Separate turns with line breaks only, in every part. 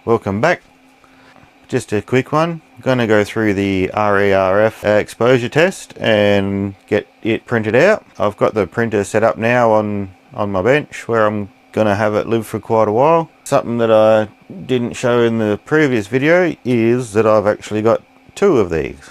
Welcome back. Just a quick one. I'm going to go through the RERF exposure test and get it printed out. I've got the printer set up now on my bench where I'm going to have it live for quite a while. Something that I didn't show in the previous video is that I've actually got two of these.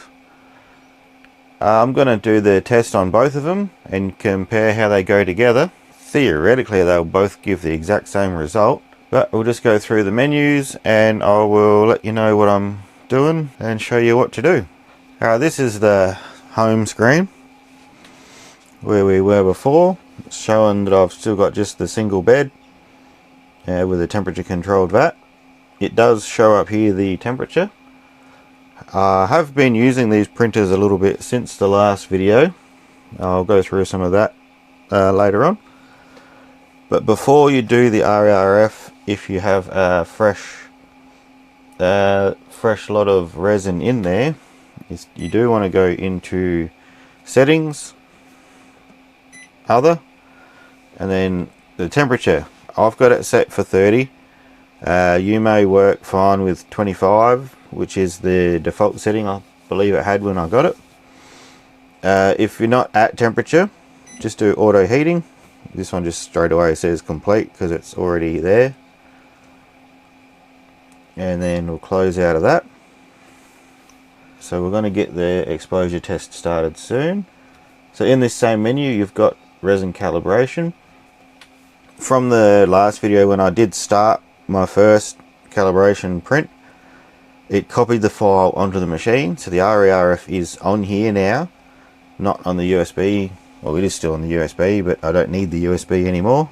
I'm going to do the test on both of them and compare how they go together. Theoretically they'll both give the exact same result, but we'll just go through the menus and I will let you know what I'm doing and show you what to do. This is the home screen where we were before, showing that I've still got just the single bed with a temperature controlled vat. It does show up here the temperature. I have been using these printers a little bit since the last video. I'll go through some of that later on. But before you do the RERF, if you have a fresh lot of resin in there, you do want to go into settings, other, and then the temperature. I've got it set for 30. You may work fine with 25, which is the default setting I believe it had when I got it. If you're not at temperature, just do auto heating. This one just straight away says complete because it's already there. And then we'll close out of that. So we're going to get the exposure test started soon. So in this same menu you've got resin calibration. From the last video when I did start my first calibration print, it copied the file onto the machine. So the RERF is on here now, not on the USB. Well, it is still on the USB, but I don't need the USB anymore.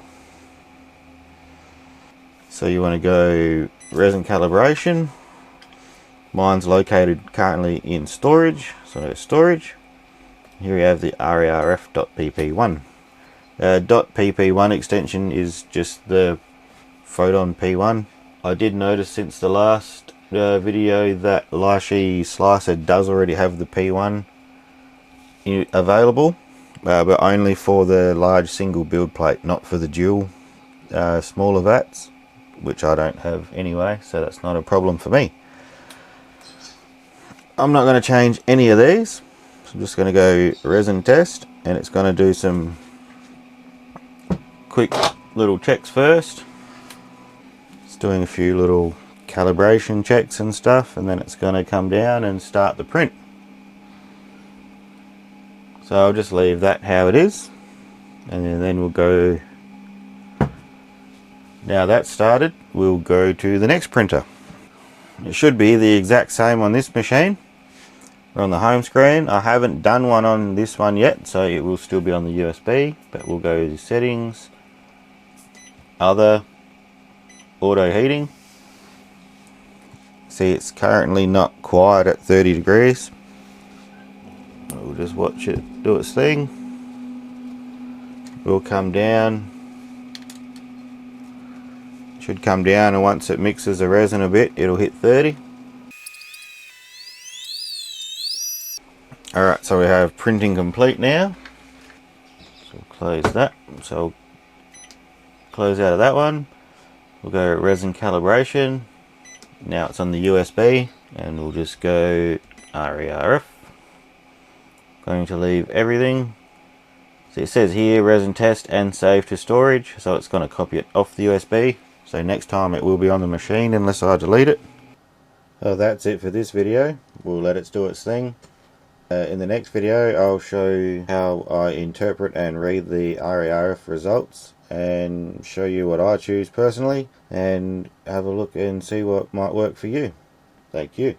So you want to go resin calibration. Mine's located currently in storage, so go storage. Here we have the RERF.pp1. .pp1 extension is just the photon P1. I did notice since the last video that Lychee Slicer does already have the P1 available, but only for the large single build plate, not for the dual smaller vats, which I don't have anyway, so that's not a problem for me. I'm not going to change any of these, so I'm just going to go resin test, and it's going to do some quick little checks first. It's doing a few little calibration checks and stuff, and then it's going to come down and start the print. So I'll just leave that how it is, and then we'll go. Now that's started, we'll go to the next printer. It should be the exact same on this machine. We're on the home screen. I haven't done one on this one yet, so it will still be on the USB, but we'll go to settings, other, auto heating. See, it's currently not quite at 30 degrees. We'll just watch it do its thing. We'll come down. It should come down, and once it mixes the resin a bit, it'll hit 30. Alright, so we have printing complete now. So we'll close that. So we'll close out of that one. We'll go resin calibration. Now it's on the USB, and we'll just go RERF. Going to leave everything. So it says here resin test and save to storage, so it's going to copy it off the USB. So next time it will be on the machine unless I delete it. So that's it for this video. We'll let it do its thing. In the next video I'll show you how I interpret and read the RERF results and show you what I choose personally, and have a look and see what might work for you. Thank you.